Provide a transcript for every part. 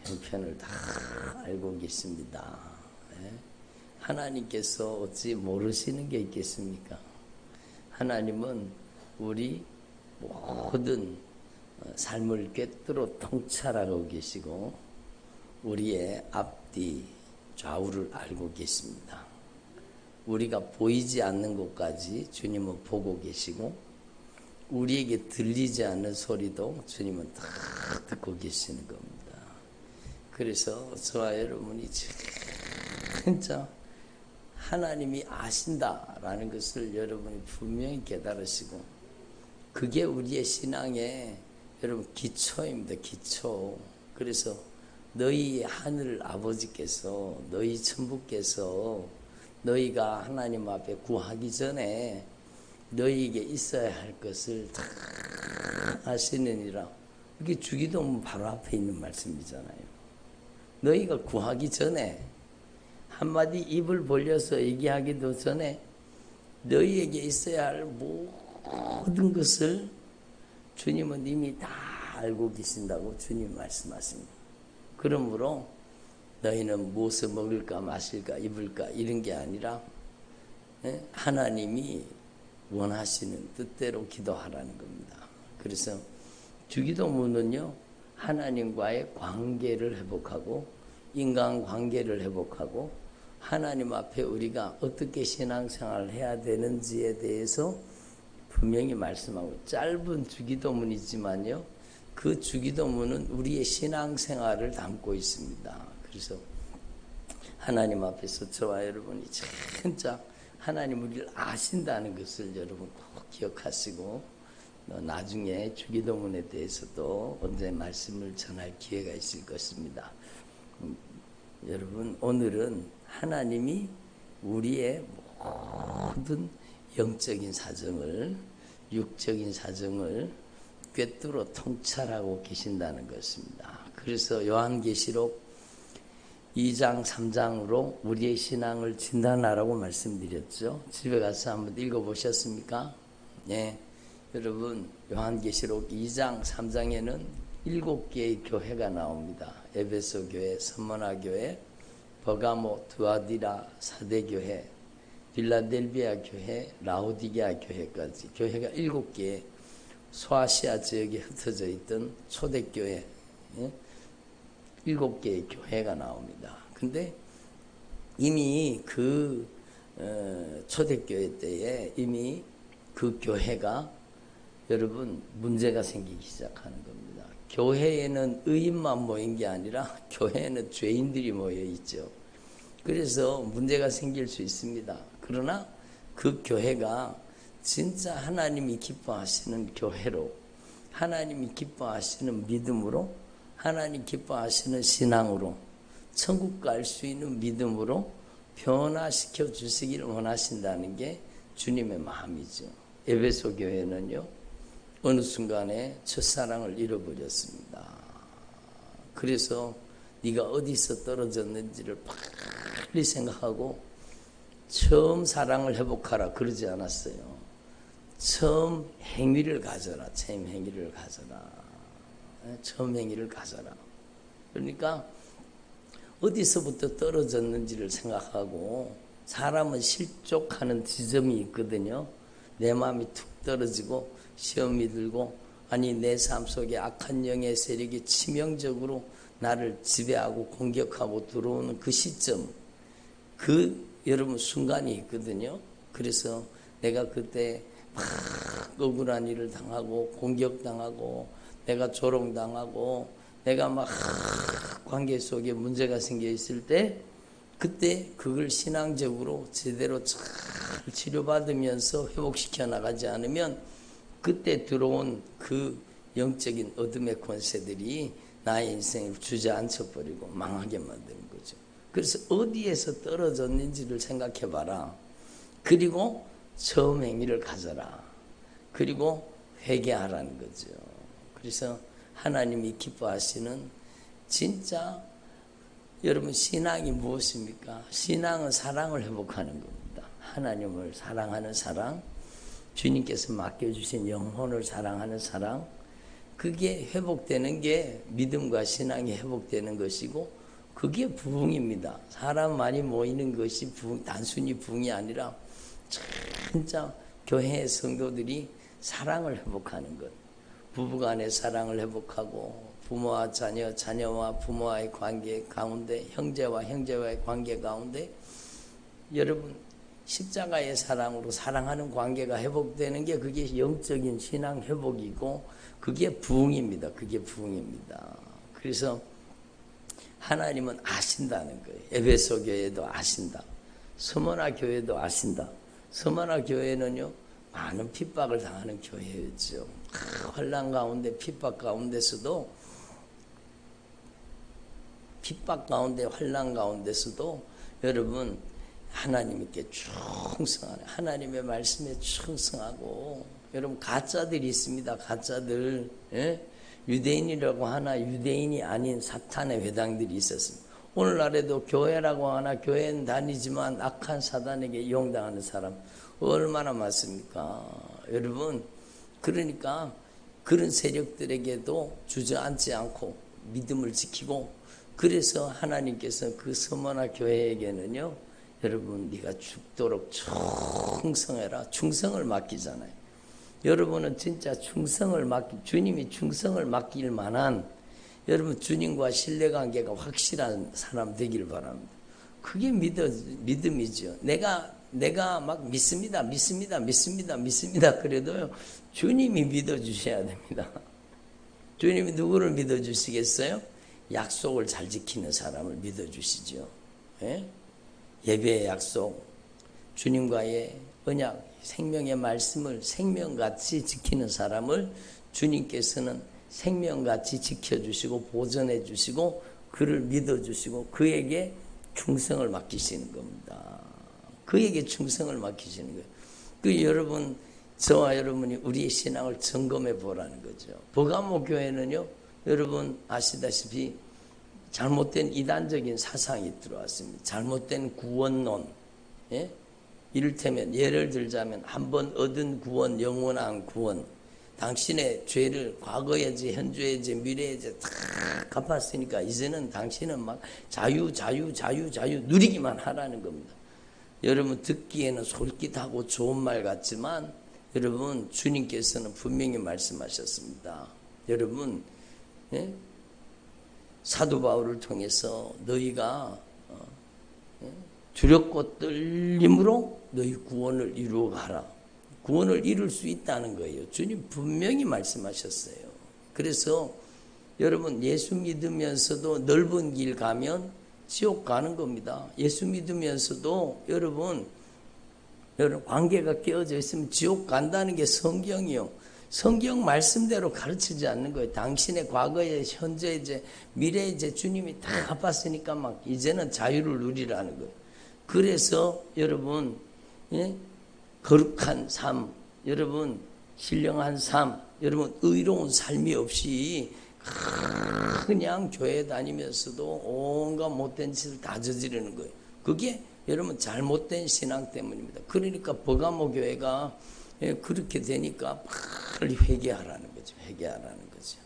형편을 다 알고 계십니다. 예? 하나님께서 어찌 모르시는 게 있겠습니까? 하나님은 우리 모든 삶을 꿰뚫어 통찰하고 계시고 우리의 앞뒤 좌우를 알고 계십니다. 우리가 보이지 않는 곳까지 주님은 보고 계시고 우리에게 들리지 않는 소리도 주님은 다 듣고 계시는 겁니다. 그래서 저와 여러분이 진짜 하나님이 아신다라는 것을 여러분이 분명히 깨달으시고 그게 우리의 신앙의 여러분 기초입니다. 기초. 그래서 너희 하늘 아버지께서 너희 천부께서 너희가 하나님 앞에 구하기 전에 너희에게 있어야 할 것을 다 아시느니라. 이게 주기도문 바로 앞에 있는 말씀이잖아요. 너희가 구하기 전에 한마디 입을 벌려서 얘기하기도 전에 너희에게 있어야 할 모든 것을 주님은 이미 다 알고 계신다고 주님 말씀하십니다. 그러므로 너희는 무엇을 먹을까 마실까 입을까 이런 게 아니라 하나님이 원하시는 뜻대로 기도하라는 겁니다. 그래서 주기도문은요 하나님과의 관계를 회복하고 인간관계를 회복하고 하나님 앞에 우리가 어떻게 신앙생활을 해야 되는지에 대해서 분명히 말씀하고 짧은 주기도문이지만요 그 주기도문은 우리의 신앙생활을 담고 있습니다. 그래서 하나님 앞에서 저와 여러분이 진짜 하나님 우리를 아신다는 것을 여러분 꼭 기억하시고 나중에 주기도문에 대해서도 언제 말씀을 전할 기회가 있을 것입니다. 여러분 오늘은 하나님이 우리의 모든 영적인 사정을 육적인 사정을 꿰뚫어 통찰하고 계신다는 것입니다. 그래서 요한계시록 2장 3장으로 우리의 신앙을 진단하라고 말씀드렸죠. 집에 가서 한번 읽어보셨습니까? 네. 여러분 요한계시록 2장 3장에는 7개의 교회가 나옵니다. 에베소 교회, 스무나 교회, 버가모, 두아디라, 사대교회, 빌라델비아 교회, 라오디게아 교회까지 교회가 7개 소아시아 지역에 흩어져 있던 초대교회 7개의 교회가 나옵니다. 근데 이미 그 초대교회 때에 이미 그 교회가 여러분 문제가 생기기 시작하는 겁니다. 교회에는 의인만 모인 게 아니라 교회에는 죄인들이 모여 있죠. 그래서 문제가 생길 수 있습니다. 그러나 그 교회가 진짜 하나님이 기뻐하시는 교회로 하나님이 기뻐하시는 믿음으로 하나님 기뻐하시는 신앙으로 천국 갈 수 있는 믿음으로 변화시켜 주시기를 원하신다는 게 주님의 마음이죠. 에베소 교회는요 어느 순간에 첫사랑을 잃어버렸습니다. 그래서 네가 어디서 떨어졌는지를 빨리 생각하고 처음 사랑을 회복하라 그러지 않았어요. 처음 행위를 가져라. 처음 행위를 가져라. 처음 행위를 가져라. 그러니까 어디서부터 떨어졌는지를 생각하고 사람은 실족하는 지점이 있거든요. 내 마음이 툭 떨어지고 시험이 들고 아니 내 삶 속에 악한 영의 세력이 치명적으로 나를 지배하고 공격하고 들어오는 그 시점 그 여러분 순간이 있거든요. 그래서 내가 그때 막 억울한 일을 당하고 공격당하고 내가 조롱당하고 내가 막 관계 속에 문제가 생겨 있을 때 그때 그걸 신앙적으로 제대로 잘 치료받으면서 회복시켜 나가지 않으면 그때 들어온 그 영적인 어둠의 권세들이 나의 인생을 주저앉혀버리고 망하게 만드는 거죠. 그래서 어디에서 떨어졌는지를 생각해 봐라. 그리고 처음 행위를 가져라. 그리고 회개하라는 거죠. 그래서 하나님이 기뻐하시는 진짜 여러분 신앙이 무엇입니까? 신앙은 사랑을 회복하는 겁니다. 하나님을 사랑하는 사랑, 주님께서 맡겨주신 영혼을 사랑하는 사랑, 그게 회복되는 게 믿음과 신앙이 회복되는 것이고 그게 부흥입니다. 사람 많이 모이는 것이 단순히 부흥이 아니라 진짜 교회 성도들이 사랑을 회복하는 것. 부부간의 사랑을 회복하고 부모와 자녀, 자녀와 부모와의 관계 가운데 형제와 형제와의 관계 가운데 여러분 십자가의 사랑으로 사랑하는 관계가 회복되는 게 그게 영적인 신앙 회복이고 그게 부흥입니다. 그게 부흥입니다. 그래서 하나님은 아신다는 거예요. 에베소 교회도 아신다. 서머나 교회도 아신다. 서머나 교회는요 많은 핍박을 당하는 교회였죠. 환난 가운데 핍박 가운데서도 핍박 가운데 환난 가운데서도 여러분 하나님께 충성하는 하나님의 말씀에 충성하고 여러분 가짜들이 있습니다. 가짜들 유대인이라고 하나 유대인이 아닌 사탄의 회당들이 있었습니다. 오늘날에도 교회라고 하나 교회는 다니지만 악한 사단에게 이용당하는 사람 얼마나 많습니까? 여러분 그러니까 그런 세력들에게도 주저앉지 않고 믿음을 지키고 그래서 하나님께서 그 서머나 교회에게는요 여러분 네가 죽도록 충성해라. 충성을 맡기잖아요. 여러분은 진짜 주님이 충성을 맡길 만한 여러분 주님과 신뢰관계가 확실한 사람 되기를 바랍니다. 그게 믿음이죠. 내가 막 믿습니다. 그래도요 주님이 믿어주셔야 됩니다. 주님이 누구를 믿어주시겠어요? 약속을 잘 지키는 사람을 믿어주시죠. 예배의 약속, 주님과의 언약, 생명의 말씀을 생명같이 지키는 사람을 주님께서는 생명같이 지켜주시고 보존해 주시고 그를 믿어주시고 그에게 충성을 맡기시는 겁니다. 그에게 충성을 맡기시는 거예요. 그 여러분 저와 여러분이 우리의 신앙을 점검해 보라는 거죠. 버가모 교회는요 여러분 아시다시피 잘못된 이단적인 사상이 들어왔습니다. 잘못된 구원론. 이를테면 예를 들자면 한번 얻은 구원, 영원한 구원. 당신의 죄를 과거의 죄, 현재의 죄, 미래의 죄 다 갚았으니까 이제는 당신은 막 자유 누리기만 하라는 겁니다. 여러분 듣기에는 솔깃하고 좋은 말 같지만 여러분 주님께서는 분명히 말씀하셨습니다. 여러분 사도 바울을 통해서 너희가 두렵고 떨림으로 너희 구원을 이루어 가라. 구원을 이룰 수 있다는 거예요. 주님 분명히 말씀하셨어요. 그래서 여러분 예수 믿으면서도 넓은 길 가면 지옥 가는 겁니다. 예수 믿으면서도 여러분 관계가 깨어져 있으면 지옥 간다는 게 성경이요. 성경 말씀대로 가르치지 않는 거예요. 당신의 과거의 현재의 죄, 미래의 죄 주님이 다 갚았으니까 막 이제는 자유를 누리라는 거예요. 그래서 여러분 거룩한 삶, 여러분 신령한 삶, 여러분 의로운 삶이 없이 그냥 교회 다니면서도 온갖 못된 짓을 다 저지르는 거예요. 그게 여러분 잘못된 신앙 때문입니다. 그러니까 버가모 교회가 그렇게 되니까 빨리 회개하라는 거죠. 회개하라는 거죠.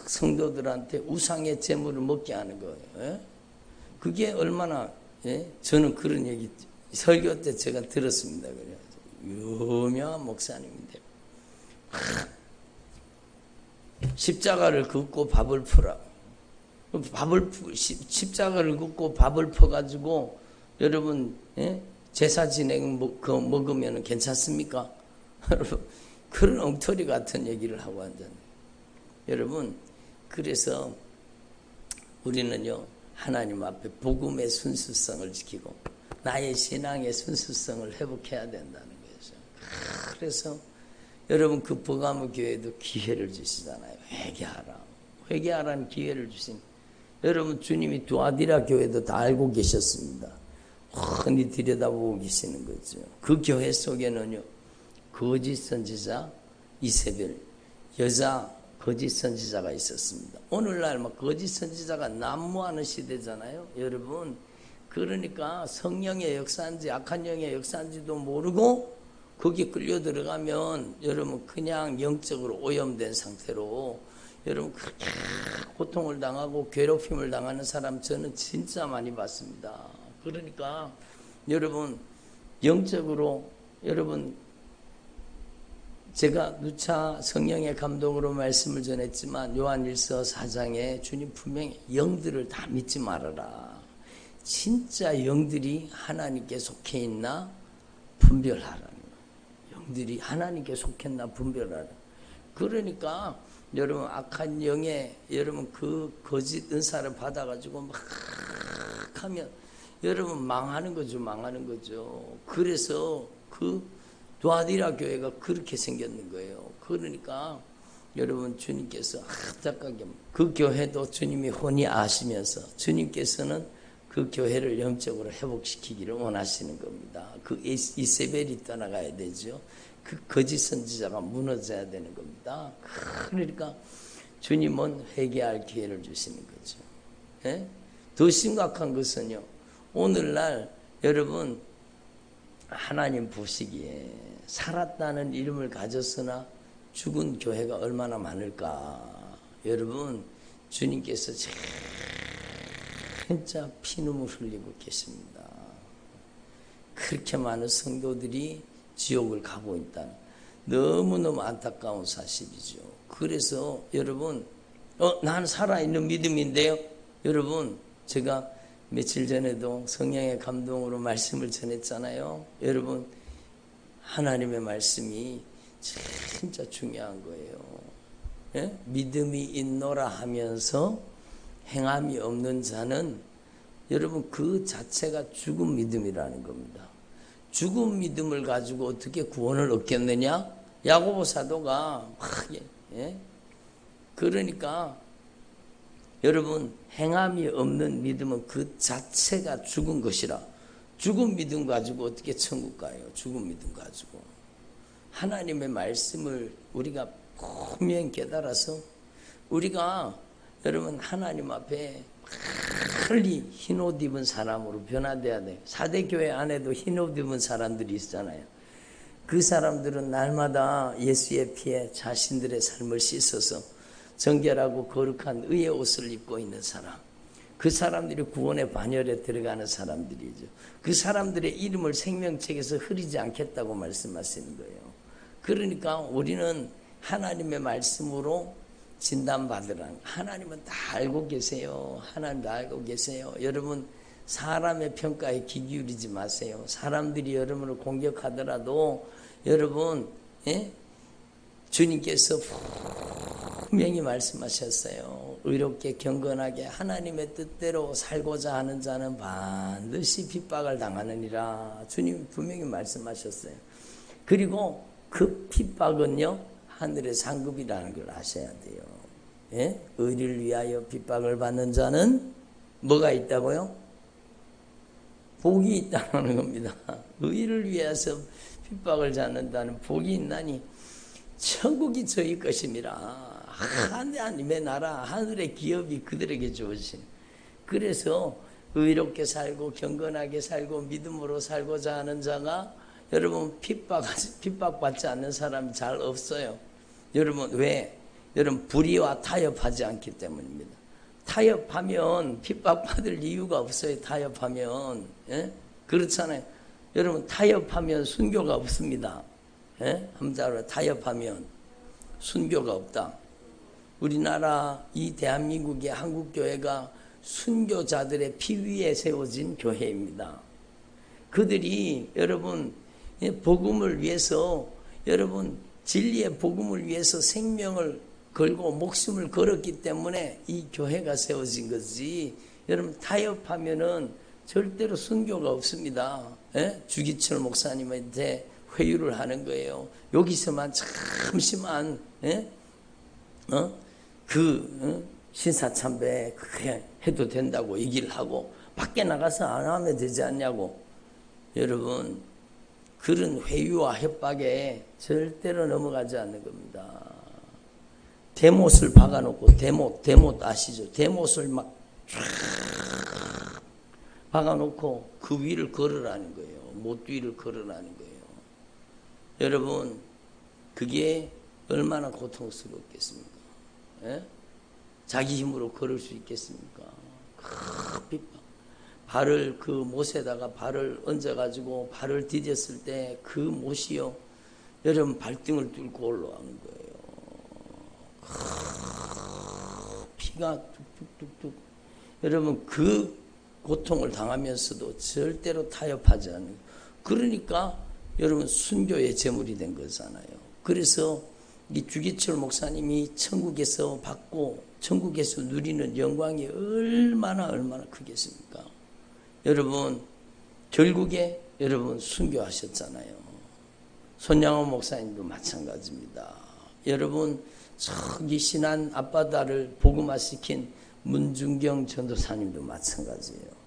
성도들한테 우상의 재물을 먹게 하는 거예요. 그게 얼마나 저는 그런 얘기 설교 때 제가 들었습니다. 그래요. 유명한 목사님인데 십자가를 긋고 밥을 풀라. 십자가를 긋고 밥을 퍼가지고 여러분 제사 진행 먹으면 괜찮습니까? 여러분 그런 엉터리 같은 얘기를 하고 앉았네요. 여러분 그래서 우리는요 하나님 앞에 복음의 순수성을 지키고 나의 신앙의 순수성을 회복해야 된다는 거죠. 그래서 여러분 그 버가모 교회도 기회를 주시잖아요. 회개하라는 기회를 주신 여러분 주님이 두아디라 교회도 다 알고 계셨습니다. 훤히 들여다보고 계시는 거죠. 그 교회 속에는요 거짓 선지자 이세벨 여자 거짓 선지자가 있었습니다. 오늘날 막 거짓 선지자가 난무하는 시대잖아요. 여러분 그러니까 성령의 역사인지 악한 영의 역사인지도 모르고 거기 끌려 들어가면 여러분 그냥 영적으로 오염된 상태로 여러분 그렇게 고통을 당하고 괴롭힘을 당하는 사람 저는 진짜 많이 봤습니다. 그러니까 여러분 영적으로 여러분 제가 누차 성령의 감동으로 말씀을 전했지만 요한일서 4장에 주님 분명히 영들을 다 믿지 말아라. 진짜 영들이 하나님께 속해 있나 분별하라는 거예요. 영들이 하나님께 속했나 분별하라. 그러니까 여러분 악한 영에 여러분 그 거짓 은사를 받아가지고 막 하면 여러분 망하는 거죠. 그래서 그 두아디라 교회가 그렇게 생겼는 거예요. 그러니까 여러분 주님께서 안타깝게 그 교회도 주님이 훤히 아시면서 주님께서는 그 교회를 영적으로 회복시키기를 원하시는 겁니다. 그 이세벨이 떠나가야 되죠. 그 거짓 선지자가 무너져야 되는 겁니다. 그러니까 주님은 회개할 기회를 주시는 거죠. 예? 더 심각한 것은요. 오늘날 여러분 하나님 보시기에 살았다는 이름을 가졌으나 죽은 교회가 얼마나 많을까. 여러분 주님께서 진짜 피눈물 흘리고 계십니다. 그렇게 많은 성도들이 지옥을 가고 있다는 너무너무 안타까운 사실이죠. 그래서 여러분 나는 살아있는 믿음인데요. 여러분 제가 며칠 전에도 성령의 감동으로 말씀을 전했잖아요. 여러분 하나님의 말씀이 진짜 중요한 거예요. 예? 믿음이 있노라 하면서 행함이 없는 자는 여러분 그 자체가 죽은 믿음이라는 겁니다. 죽은 믿음을 가지고 어떻게 구원을 얻겠느냐? 야고보 사도가 막 그러니까 여러분 행함이 없는 믿음은 그 자체가 죽은 것이라. 죽은 믿음 가지고 어떻게 천국 가요? 죽은 믿음 가지고. 하나님의 말씀을 우리가 분명히 깨달아서 우리가 여러분 하나님 앞에 빨리 흰옷 입은 사람으로 변화돼야 돼요. 4대 교회 안에도 흰옷 입은 사람들이 있잖아요. 그 사람들은 날마다 예수의 피에 자신들의 삶을 씻어서 정결하고 거룩한 의의 옷을 입고 있는 사람. 그 사람들이 구원의 반열에 들어가는 사람들이죠. 그 사람들의 이름을 생명책에서 흐리지 않겠다고 말씀하시는 거예요. 그러니까 우리는 하나님의 말씀으로 진단받으라는, 하나님은 다 알고 계세요. 하나님 다 알고 계세요. 여러분 사람의 평가에 귀 기울이지 마세요. 사람들이 여러분을 공격하더라도 여러분 주님께서 분명히 말씀하셨어요. 의롭게 경건하게 하나님의 뜻대로 살고자 하는 자는 반드시 핍박을 당하느니라. 주님 분명히 말씀하셨어요. 그리고 그 핍박은요 하늘의 상급이라는 걸 아셔야 돼요. 예? 의를 위하여 핍박을 받는 자는 뭐가 있다고요? 복이 있다는 겁니다. 의를 위해서 핍박을 받는다는 복이 있나니 천국이 저희 것임이라. 하나님의 나라, 하늘의 기업이 그들에게 주어진. 그래서 의롭게 살고 경건하게 살고 믿음으로 살고자 하는 자가 여러분 핍박받지 않는 사람이 잘 없어요. 여러분 왜? 여러분 불의와 타협하지 않기 때문입니다. 타협하면 핍박받을 이유가 없어요. 타협하면 그렇잖아요. 여러분 타협하면 순교가 없습니다. 한번 잘 타협하면 순교가 없다. 우리나라 이 대한민국의 한국교회가 순교자들의 피 위에 세워진 교회입니다. 그들이 여러분 복음을 위해서 여러분 진리의 복음을 위해서 생명을 걸고 목숨을 걸었기 때문에 이 교회가 세워진 거지. 여러분 타협하면은 절대로 순교가 없습니다. 주기철 목사님한테 회유를 하는 거예요. 여기서만 참 심한 신사참배 그게 해도 된다고 얘기를 하고 밖에 나가서 안 하면 되지 않냐고. 여러분 그런 회유와 협박에 절대로 넘어가지 않는 겁니다. 대못을 박아놓고 대못 아시죠? 대못을 막 박아놓고 그 위를 걸으라는 거예요. 못 위를 걸으라는 거예요. 여러분 그게 얼마나 고통스럽겠습니까? 예? 자기 힘으로 걸을 수 있겠습니까? 핍박. 발을 그 못에다가 발을 얹어가지고 발을 디뎠을 때 그 못이요, 여러분 발등을 뚫고 올라가는 거예요. 피가 뚝뚝뚝뚝. 여러분 그 고통을 당하면서도 절대로 타협하지 않는. 그러니까 여러분 순교의 제물이 된 거잖아요. 그래서 이 주기철 목사님이 천국에서 받고 천국에서 누리는 영광이 얼마나 크겠습니까? 여러분 결국에 여러분 순교하셨잖아요. 손양호 목사님도 마찬가지입니다. 여러분 저기 신안 앞바다를 복음화시킨 문중경 전도사님도 마찬가지예요.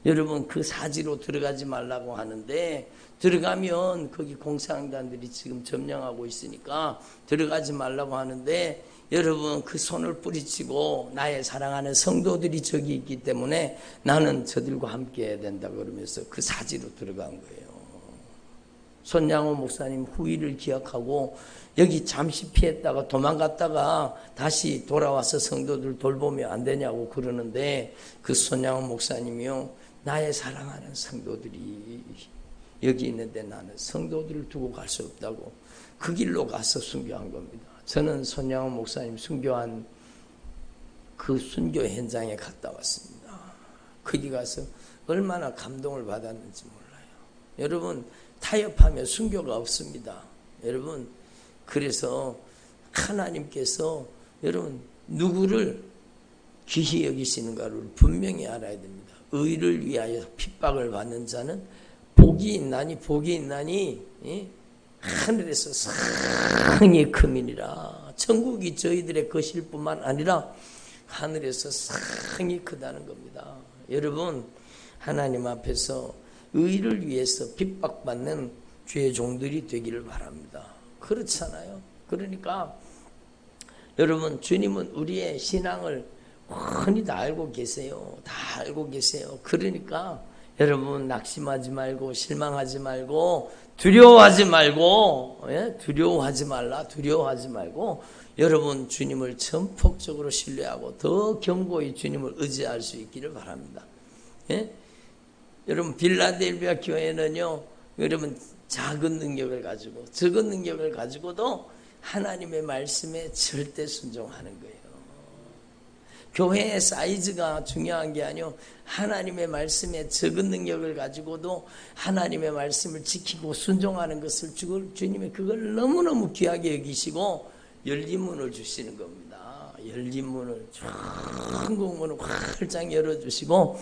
여러분 그 사지로 들어가지 말라고 하는데 들어가면 거기 공사장단들이 지금 점령하고 있으니까 들어가지 말라고 하는데 여러분 그 손을 뿌리치고 나의 사랑하는 성도들이 저기 있기 때문에 나는 저들과 함께 해야 된다 그러면서 그 사지로 들어간 거예요. 손양호 목사님 후일을 기억하고 여기 잠시 피했다가 도망갔다가 다시 돌아와서 성도들 돌보면 안 되냐고 그러는데 그 손양호 목사님이요, 나의 사랑하는 성도들이 여기 있는데 나는 성도들을 두고 갈 수 없다고 그 길로 가서 순교한 겁니다. 저는 손양호 목사님 순교한 그 순교 현장에 갔다 왔습니다. 거기 가서 얼마나 감동을 받았는지 몰라요. 여러분 타협하면 순교가 없습니다. 여러분 그래서 하나님께서 여러분 누구를 귀히 여기시는가를 분명히 알아야 됩니다. 의를 위하여 핍박을 받는 자는 복이 있나니 하늘에서 상히 크미니라. 천국이 저희들의 것일 뿐만 아니라 하늘에서 상히 크다는 겁니다. 여러분 하나님 앞에서 의를 위해서 핍박받는 주의 종들이 되기를 바랍니다. 그렇잖아요. 그러니까 여러분 주님은 우리의 신앙을 훤히 다 알고 계세요. 다 알고 계세요. 그러니까 여러분 낙심하지 말고 실망하지 말고 두려워하지 말고 두려워하지 말고 여러분 주님을 전폭적으로 신뢰하고 더 견고히 주님을 의지할 수 있기를 바랍니다. 예? 여러분 빌라델비아 교회는요, 여러분 작은 능력을 가지고 적은 능력을 가지고도 하나님의 말씀에 절대 순종하는 거예요. 교회의 사이즈가 중요한 게 아니요, 하나님의 말씀에 적은 능력을 가지고도 하나님의 말씀을 지키고 순종하는 것을 주님이 그걸 너무너무 귀하게 여기시고 열린 문을 주시는 겁니다. 열린 문을 천국문을 활짝 열어주시고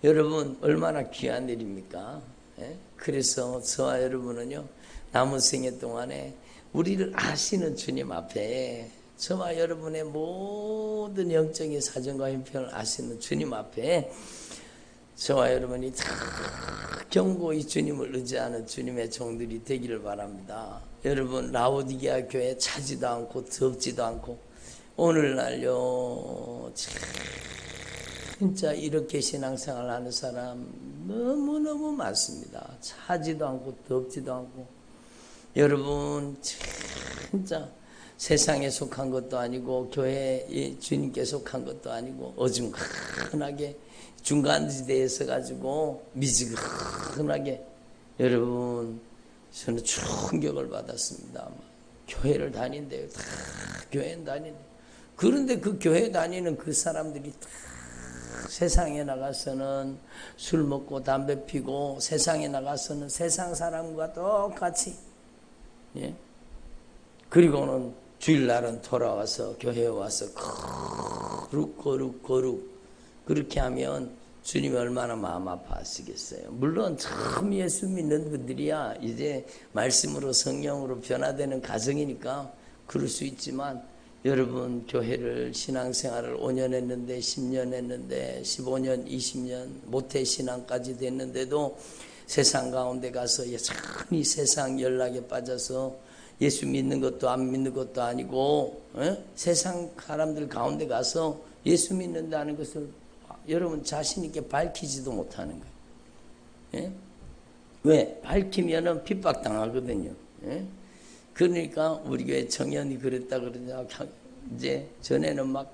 여러분 얼마나 귀한 일입니까? 예? 그래서 저와 여러분은요, 남은 생애 동안에 우리를 아시는 주님 앞에, 저와 여러분의 모든 영적인 사정과 형편을 아시는 주님 앞에 저와 여러분이 다 견고히 주님을 의지하는 주님의 종들이 되기를 바랍니다. 여러분 라오디게아 교회 차지도 않고 덥지도 않고 오늘날요 진짜 이렇게 신앙생활 하는 사람 너무너무 많습니다. 차지도 않고 덥지도 않고. 여러분 진짜 세상에 속한 것도 아니고 교회에 주님께 속한 것도 아니고 어중간하게 중간지대에 서가지고 미지근하게. 여러분 저는 충격을 받았습니다. 교회를 다닌대요. 다 교회는 다니는데, 그런데 그 교회 다니는 그 사람들이 다 세상에 나가서는 술 먹고 담배 피고 세상에 나가서는 세상 사람과 똑같이, 예? 그리고는 주일날은 돌아와서 교회에 와서 거룩 그렇게 하면 주님이 얼마나 마음 아파하시겠어요. 물론 처음 예수 믿는 분들이야 이제 말씀으로 성령으로 변화되는 과정이니까 그럴 수 있지만, 여러분 교회를 신앙생활을 5년 했는데 10년 했는데 15년 20년 모태신앙까지 됐는데도 세상 가운데 가서 여전히 세상 연락에 빠져서 예수 믿는 것도 안 믿는 것도 아니고 세상 사람들 가운데 가서 예수 믿는다는 것을 여러분 자신 있게 밝히지도 못하는 거예요. 왜? 밝히면은 핍박당하거든요. 그러니까 우리 교회 청년이 그랬다 그러냐. 이제 전에는 막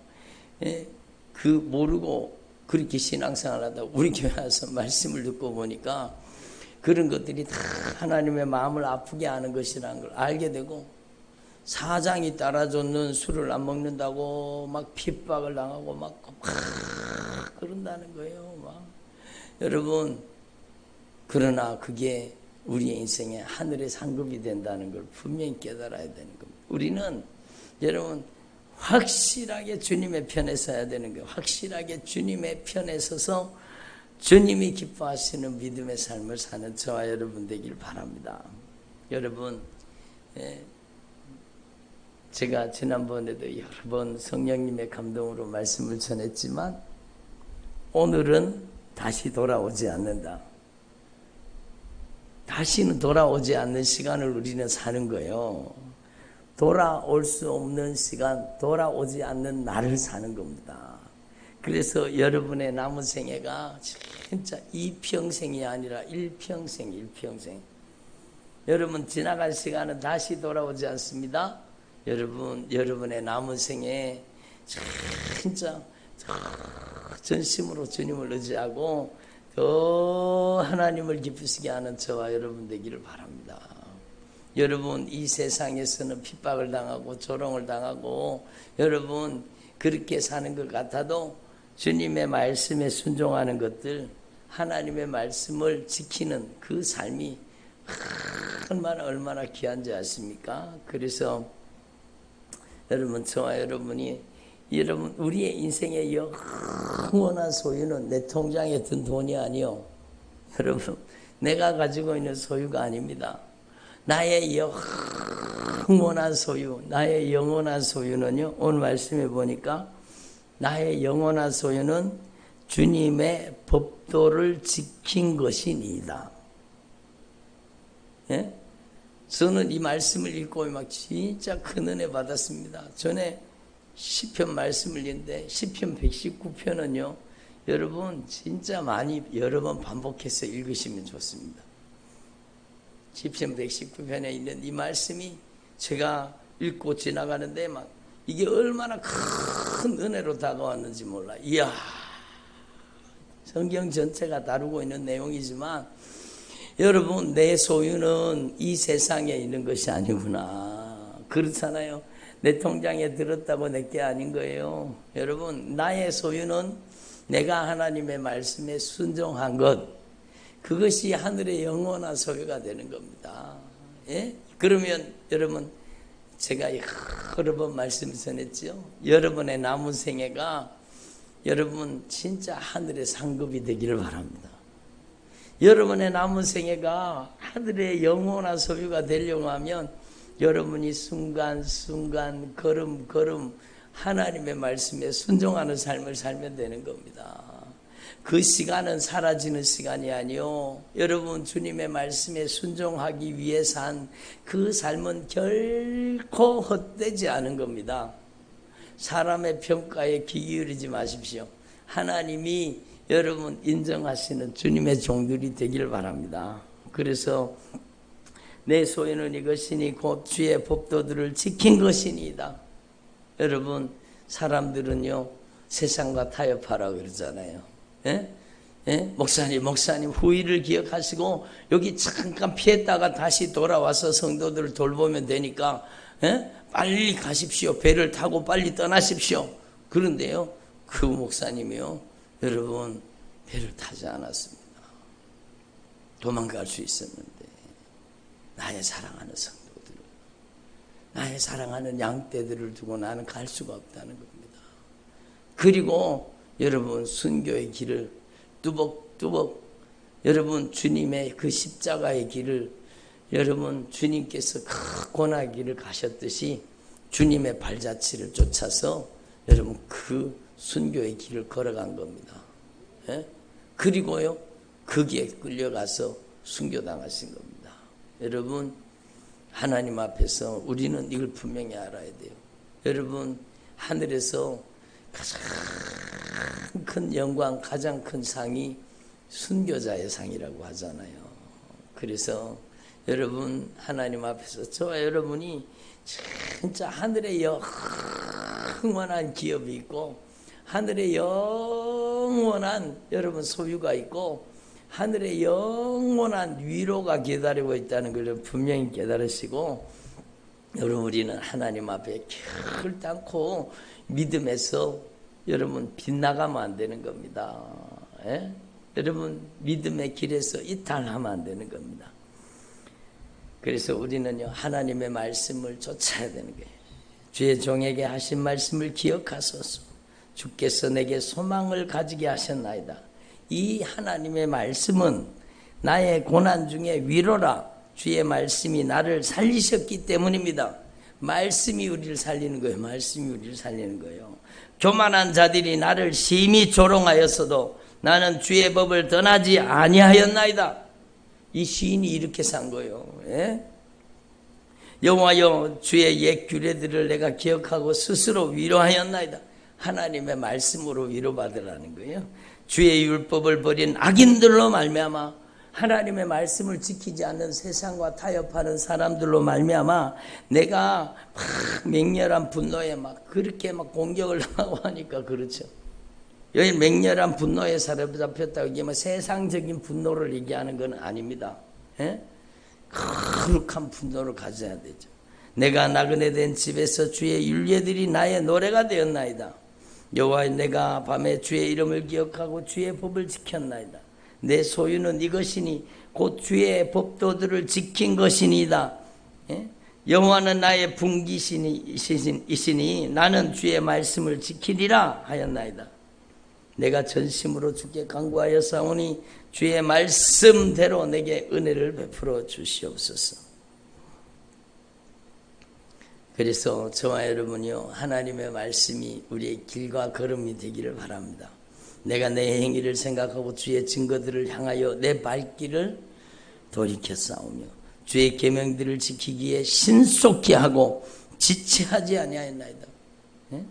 그 모르고 그렇게 신앙생활 하다 우리 교회 와서 말씀을 듣고 보니까 그런 것들이 다 하나님의 마음을 아프게 하는 것이라는 걸 알게 되고, 사장이 따라줬는 술을 안 먹는다고 막 핍박을 당하고 막 그런다는 거예요. 막. 여러분, 그러나 그게 우리의 인생에 하늘의 상급이 된다는 걸 분명히 깨달아야 되는 겁니다. 우리는 여러분 확실하게 주님의 편에 서야 되는 거예요. 확실하게 주님의 편에 서서 주님이 기뻐하시는 믿음의 삶을 사는 저와 여러분 되길 바랍니다. 여러분, 제가 지난번에도 여러 번 성령님의 감동으로 말씀을 전했지만 오늘은 다시 돌아오지 않는다. 다시는 돌아오지 않는 시간을 우리는 사는 거예요. 돌아올 수 없는 시간, 돌아오지 않는 날을 사는 겁니다. 그래서 여러분의 남은 생애가 진짜 이평생이 아니라 일평생. 여러분, 지나간 시간은 다시 돌아오지 않습니다. 여러분의 남은 생에 진짜 전심으로 주님을 의지하고 더 하나님을 기쁘시게 하는 저와 여러분 되기를 바랍니다. 여러분, 이 세상에서는 핍박을 당하고 조롱을 당하고 여러분 그렇게 사는 것 같아도 주님의 말씀에 순종하는 것들, 하나님의 말씀을 지키는 그 삶이 얼마나 귀한지 아십니까? 그래서 여러분, 저와 여러분이 우리의 인생의 영원한 소유는 내 통장에 든 돈이 아니요. 여러분, 내가 가지고 있는 소유가 아닙니다. 나의 영원한 소유, 나의 영원한 소유는요, 오늘 말씀해 보니까 나의 영원한 소유는 주님의 법도를 지킨 것이니이다. 예? 저는 이 말씀을 읽고 막 진짜 큰 은혜 받았습니다. 전에 시편 말씀을 읽는데 시편 119편은요, 여러분 진짜 많이 여러 번 반복해서 읽으시면 좋습니다. 시편 119편에 있는 이 말씀이 제가 읽고 지나가는데 막 이게 얼마나 큰 은혜로 다가왔는지 몰라. 이야, 성경 전체가 다루고 있는 내용이지만 여러분, 내 소유는 이 세상에 있는 것이 아니구나. 그렇잖아요. 내 통장에 들었다고 내게 아닌 거예요. 여러분, 나의 소유는 내가 하나님의 말씀에 순종한 것, 그것이 하늘의 영원한 소유가 되는 겁니다. 예? 그러면 여러분, 제가 여러 번 말씀 전했죠. 여러분의 남은 생애가 여러분 진짜 하늘의 상급이 되기를 바랍니다. 여러분의 남은 생애가 하늘의 영원한 소유가 되려고 하면 여러분이 순간순간 걸음걸음 하나님의 말씀에 순종하는 삶을 살면 되는 겁니다. 그 시간은 사라지는 시간이 아니요, 여러분 주님의 말씀에 순종하기 위해 산 그 삶은 결코 헛되지 않은 겁니다. 사람의 평가에 귀 기울이지 마십시오. 하나님이 여러분 인정하시는 주님의 종들이 되기를 바랍니다. 그래서 내 소유는 이것이니 곧 주의 법도들을 지킨 것이니이다. 여러분, 사람들은요 세상과 타협하라고 그러잖아요. 예? 예? 목사님 후일을 기억하시고 여기 잠깐 피했다가 다시 돌아와서 성도들을 돌보면 되니까 예? 빨리 가십시오. 배를 타고 빨리 떠나십시오. 그런데요, 그 목사님이요, 여러분 배를 타지 않았습니다. 도망갈 수 있었는데 나의 사랑하는 성도들, 나의 사랑하는 양떼들을 두고 나는 갈 수가 없다는 겁니다. 그리고 여러분 순교의 길을 뚜벅뚜벅, 여러분 주님의 그 십자가의 길을 여러분 주님께서 그 고난의 길을 가셨듯이 주님의 발자취를 쫓아서 여러분 그 순교의 길을 걸어간 겁니다. 예? 그리고요 거기에 끌려가서 순교당하신 겁니다. 여러분, 하나님 앞에서 우리는 이걸 분명히 알아야 돼요. 여러분, 하늘에서 가장 큰 영광, 가장 큰 상이 순교자의 상이라고 하잖아요. 그래서 여러분 하나님 앞에서 저와 여러분이 진짜 하늘에 영원한 기업이 있고 하늘에 영원한 여러분 소유가 있고 하늘에 영원한 위로가 기다리고 있다는 걸 분명히 깨달으시고 여러분 우리는 하나님 앞에 결단코 믿음에서 여러분 빗나가면 안 되는 겁니다. 예? 여러분 믿음의 길에서 이탈하면 안 되는 겁니다. 그래서 우리는요 하나님의 말씀을 쫓아야 되는 거예요. 주의 종에게 하신 말씀을 기억하소서. 주께서 내게 소망을 가지게 하셨나이다. 이 하나님의 말씀은 나의 고난 중에 위로라. 주의 말씀이 나를 살리셨기 때문입니다. 말씀이 우리를 살리는 거예요. 말씀이 우리를 살리는 거예요. 교만한 자들이 나를 심히 조롱하였어도 나는 주의 법을 떠나지 아니하였나이다. 이 시인이 이렇게 산 거예요. 예? 여호와여 주의 옛 규례들을 내가 기억하고 스스로 위로하였나이다. 하나님의 말씀으로 위로받으라는 거예요. 주의 율법을 버린 악인들로 말미암아 하나님의 말씀을 지키지 않는 세상과 타협하는 사람들로 말미암아 내가 막 맹렬한 분노에 막 그렇게 막 공격을 하고 하니까 그렇죠. 여기 맹렬한 분노에 사로잡혔다고 얘기하면 세상적인 분노를 얘기하는 건 아닙니다. 예? 거룩한 분노를 가져야 되죠. 내가 나그네 된 집에서 주의 율례들이 나의 노래가 되었나이다. 여호와 내가 밤에 주의 이름을 기억하고 주의 법을 지켰나이다. 내 소유는 이것이니 곧 주의 법도들을 지킨 것이니이다. 예? 여호와는 나의 분기이시니 나는 주의 말씀을 지키리라 하였나이다. 내가 전심으로 주께 간구하여 싸우니 주의 말씀대로 내게 은혜를 베풀어 주시옵소서. 그래서 저와 여러분이요 하나님의 말씀이 우리의 길과 걸음이 되기를 바랍니다. 내가 내 행위를 생각하고 주의 증거들을 향하여 내 발길을 돌이켜 싸우며 주의 계명들을 지키기에 신속히 하고 지체하지 아니하였나이다. 네?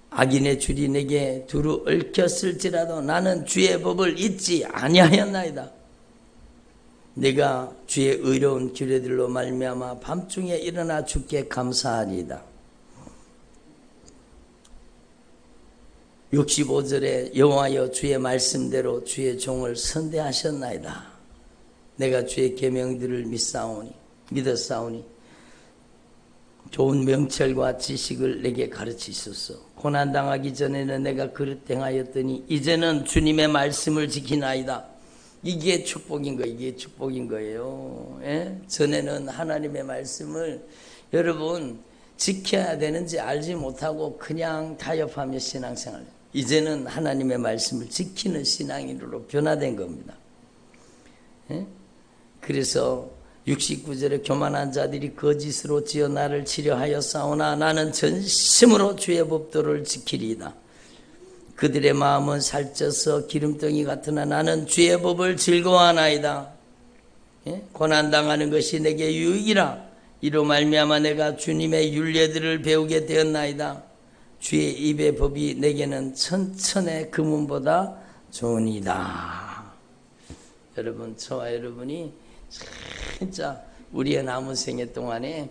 악인의 줄이 내게 두루 얽혔을지라도 나는 주의 법을 잊지 아니하였나이다. 내가 주의 의로운 규례들로 말미암아 밤중에 일어나 주께 감사하리이다. 65절에 여호와여 주의 말씀대로 주의 종을 선대하셨나이다. 내가 주의 계명들을 믿었사오니 좋은 명철과 지식을 내게 가르치소서. 고난당하기 전에는 내가 그릇 행하였더니 이제는 주님의 말씀을 지키나이다. 이게 축복인 거예요. 이게 축복인 거예요. 예? 전에는 하나님의 말씀을 여러분 지켜야 되는지 알지 못하고 그냥 타협하며 신앙생활. 이제는 하나님의 말씀을 지키는 신앙인으로 변화된 겁니다. 예? 그래서 69절에 교만한 자들이 거짓으로 지어 나를 치려하여 싸우나 나는 전심으로 주의 법도를 지키리이다. 그들의 마음은 살쪄서 기름덩이 같으나 나는 주의 법을 즐거워하나이다. 예? 고난당하는 것이 내게 유익이라. 이로 말미암아 내가 주님의 율례들을 배우게 되었나이다. 주의 입의 법이 내게는 천천의 금은보다 좋으니이다. 여러분 저와 여러분이 진짜 우리의 남은 생애 동안에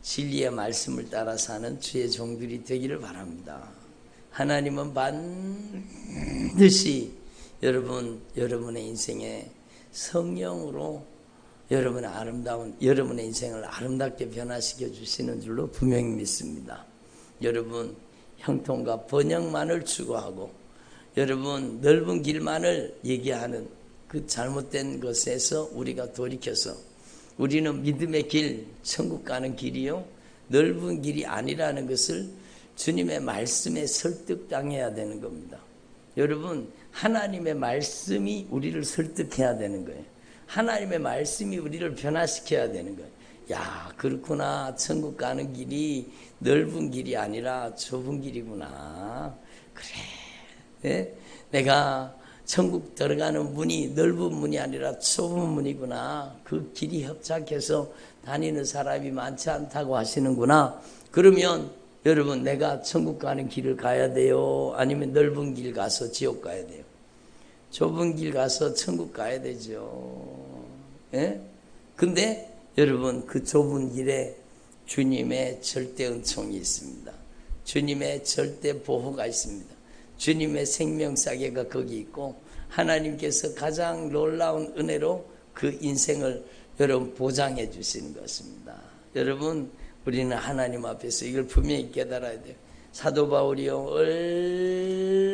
진리의 말씀을 따라 사는 주의 종들이 되기를 바랍니다. 하나님은 반드시 여러분의 인생에 성령으로 여러분의 인생을 아름답게 변화시켜 주시는 줄로 분명히 믿습니다. 여러분 형통과 번영만을 추구하고 여러분 넓은 길만을 얘기하는 그 잘못된 것에서 우리가 돌이켜서 우리는 믿음의 길, 천국 가는 길이요 넓은 길이 아니라는 것을 주님의 말씀에 설득당해야 되는 겁니다. 여러분 하나님의 말씀이 우리를 설득해야 되는 거예요. 하나님의 말씀이 우리를 변화시켜야 되는 거예요. 야 그렇구나. 천국 가는 길이 넓은 길이 아니라 좁은 길이구나. 그래. 네? 내가 천국 들어가는 문이 넓은 문이 아니라 좁은 문이구나. 그 길이 협착해서 다니는 사람이 많지 않다고 하시는구나. 그러면 여러분 내가 천국 가는 길을 가야 돼요? 아니면 넓은 길 가서 지옥 가야 돼요? 좁은 길 가서 천국 가야 되죠. 예? 근데 여러분 그 좁은 길에 주님의 절대 은총이 있습니다. 주님의 절대 보호가 있습니다. 주님의 생명사계가 거기 있고 하나님께서 가장 놀라운 은혜로 그 인생을 여러분 보장해 주시는 것입니다. 여러분 우리는 하나님 앞에서 이걸 분명히 깨달아야 돼요. 사도 바울이요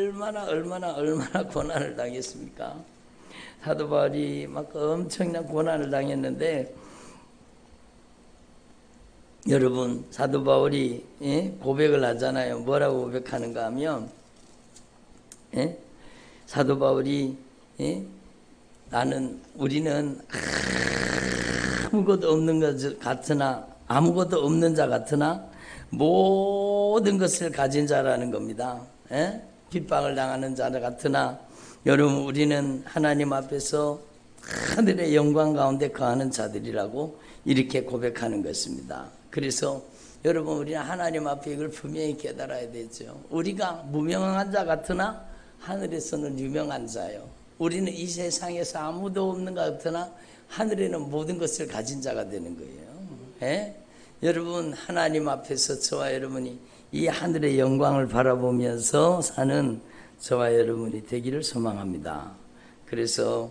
얼마나 고난을 당했습니까? 사도 바울이 막 엄청난 고난을 당했는데 여러분 사도 바울이 고백을 하잖아요. 뭐라고 고백하는가 하면 사도 바울이 우리는 아무것도 없는 것 같으나 아무것도 없는 자 같으나 모든 것을 가진 자라는 겁니다. 핍박을 당하는 자 같으나 여러분 우리는 하나님 앞에서 하늘의 영광 가운데 거하는 자들이라고 이렇게 고백하는 것입니다. 그래서 여러분 우리는 하나님 앞에 이걸 분명히 깨달아야 되죠. 우리가 무명한 자 같으나 하늘에서는 유명한 자요. 우리는 이 세상에서 아무도 없는 것 같으나 하늘에는 모든 것을 가진 자가 되는 거예요. 여러분 하나님 앞에서 저와 여러분이 이 하늘의 영광을 바라보면서 사는 저와 여러분이 되기를 소망합니다. 그래서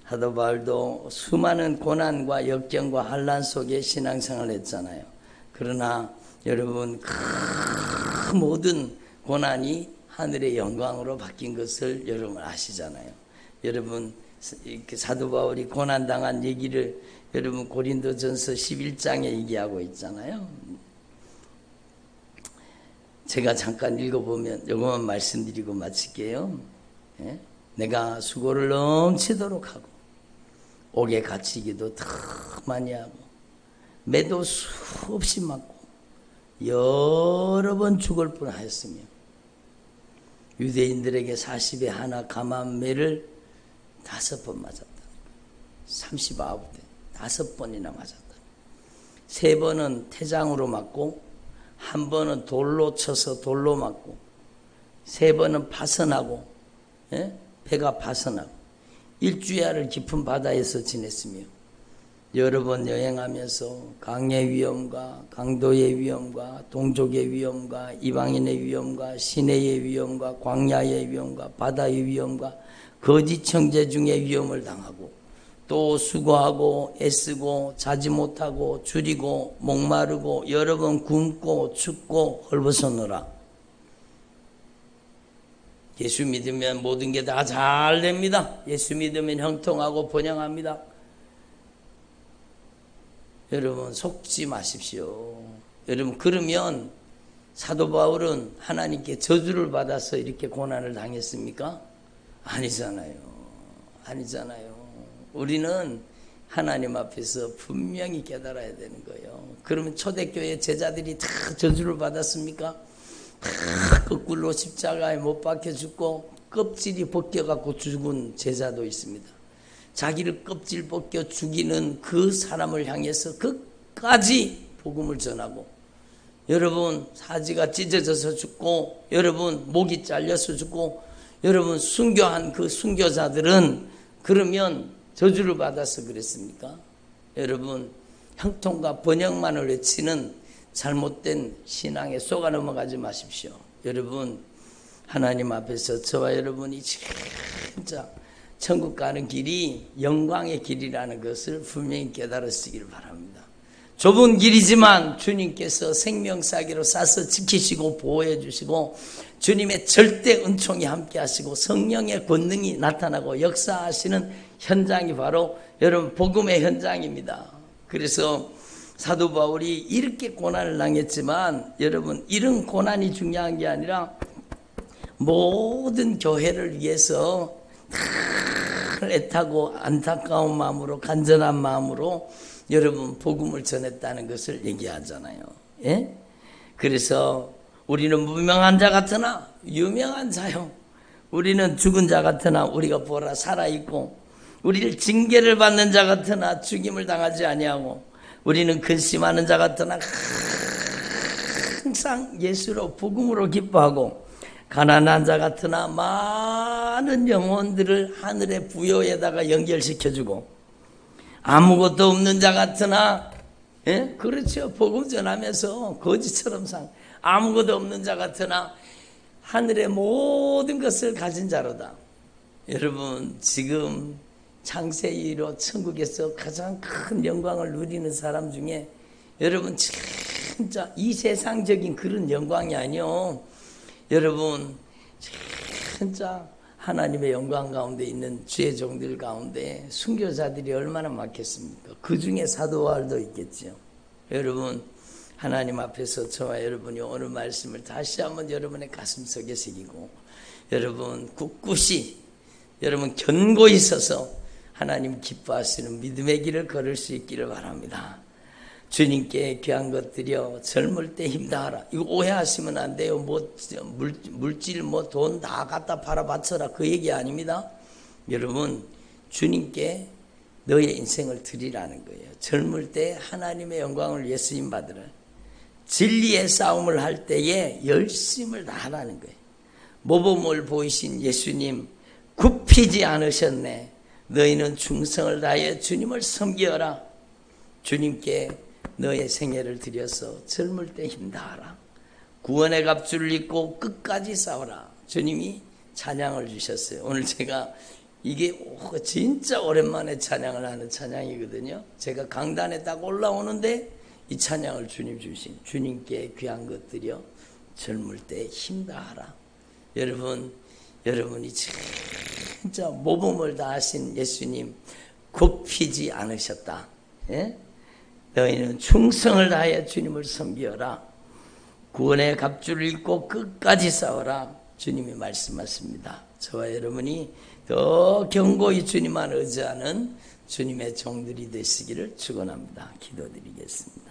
사도 바울도 수많은 고난과 역경과 환난 속에 신앙생활을 했잖아요. 그러나 여러분 그 모든 고난이 하늘의 영광으로 바뀐 것을 여러분 아시잖아요. 여러분 사도 바울이 고난당한 얘기를 여러분 고린도전서 11장에 얘기하고 있잖아요. 제가 잠깐 읽어보면 이것만 말씀드리고 마칠게요. 내가 수고를 넘치도록 하고 옥에 갇히기도 더 많이 하고 매도 수없이 맞고 여러 번 죽을 뻔하였으며 유대인들에게 40에 하나 감한 매를 5번 맞았다. 39대 5번이나 맞았다. 3번은 태장으로 맞고 1번은 돌로 쳐서 돌로 맞고 3번은 파선하고 배가 파선하고 일주야를 깊은 바다에서 지냈으며 여러 번 여행하면서 강의 위험과 강도의 위험과 동족의 위험과 이방인의 위험과 시내의 위험과 광야의 위험과 바다의 위험과 거짓 형제 중의 위험을 당하고 또 수고하고 애쓰고 자지 못하고 줄이고 목마르고 여러 번 굶고 춥고 헐벗었노라. 예수 믿으면 모든 게 다 잘 됩니다. 예수 믿으면 형통하고 번영합니다. 여러분 속지 마십시오. 여러분 그러면 사도 바울은 하나님께 저주를 받아서 이렇게 고난을 당했습니까? 아니잖아요. 우리는 하나님 앞에서 분명히 깨달아야 되는 거예요. 그러면 초대교회 제자들이 다 저주를 받았습니까? 거꾸로 십자가에 못 박혀 죽고 껍질이 벗겨갖고 죽은 제자도 있습니다. 자기를 껍질 벗겨 죽이는 그 사람을 향해서 끝까지 복음을 전하고 여러분 사지가 찢어져서 죽고 여러분 목이 잘려서 죽고 여러분 순교한 그 순교자들은 그러면 저주를 받아서 그랬습니까? 여러분 형통과 번영만을 외치는 잘못된 신앙에 속아 넘어가지 마십시오. 여러분 하나님 앞에서 저와 여러분이 진짜 천국 가는 길이 영광의 길이라는 것을 분명히 깨달으시기를 바랍니다. 좁은 길이지만 주님께서 생명사기로 싸서 지키시고 보호해 주시고 주님의 절대 은총이 함께 하시고 성령의 권능이 나타나고 역사하시는 현장이 바로 여러분 복음의 현장입니다. 그래서 사도 바울이 이렇게 고난을 당했지만 여러분 이런 고난이 중요한 게 아니라 모든 교회를 위해서 애타고 안타까운 마음으로 간절한 마음으로 여러분 복음을 전했다는 것을 얘기하잖아요. 예? 그래서 우리는 무명한 자 같으나 유명한 자요. 우리는 죽은 자 같으나 우리가 보라 살아있고 우리를 징계를 받는 자 같으나 죽임을 당하지 아니하고 우리는 근심하는 자 같으나 항상 예수로 복음으로 기뻐하고 가난한 자 같으나 많은 영혼들을 하늘의 부여에다가 연결시켜주고 아무것도 없는 자 같으나, 예? 그렇죠. 복음 전하면서 거지처럼 아무것도 없는 자 같으나 하늘의 모든 것을 가진 자로다. 여러분, 지금 창세기로 천국에서 가장 큰 영광을 누리는 사람 중에 여러분 진짜 이 세상적인 그런 영광이 아니요. 여러분 진짜 하나님의 영광 가운데 있는 주의 종들 가운데 순교자들이 얼마나 많겠습니까? 그 중에 사도 바울도 있겠죠. 여러분 하나님 앞에서 저와 여러분이 오늘 말씀을 다시 한번 여러분의 가슴속에 새기고 여러분 굳굳이 여러분 견고히 서서 하나님 기뻐하시는 믿음의 길을 걸을 수 있기를 바랍니다. 주님께 귀한 것들이여 젊을 때 힘다하라. 이거 오해하시면 안 돼요. 물질 돈 다 갖다 팔아 바쳐라 그 얘기 아닙니다. 여러분 주님께 너의 인생을 드리라는 거예요. 젊을 때 하나님의 영광을 위해 쓰임 받으라. 진리의 싸움을 할 때에 열심을 다하라는 거예요. 모범을 보이신 예수님 굽히지 않으셨네. 너희는 충성을 다하여 주님을 섬기어라. 주님께 너의 생애를 들여서 젊을 때 힘다하라. 구원의 갑주를 입고 끝까지 싸워라. 주님이 찬양을 주셨어요. 오늘 제가 이게 진짜 오랜만에 찬양을 하는 찬양이거든요. 제가 강단에 딱 올라오는데 이 찬양을 주님 주신 주님께 귀한 것들이여 젊을 때 힘다하라. 여러분이 진짜 모범을 다하신 예수님 굽히지 않으셨다. 예? 너희는 충성을 다하여 주님을 섬기어라. 구원의 갑주를 입고 끝까지 싸워라. 주님이 말씀하십니다. 저와 여러분이 더 견고히 주님만 의지하는 주님의 종들이 되시기를 축원합니다. 기도드리겠습니다.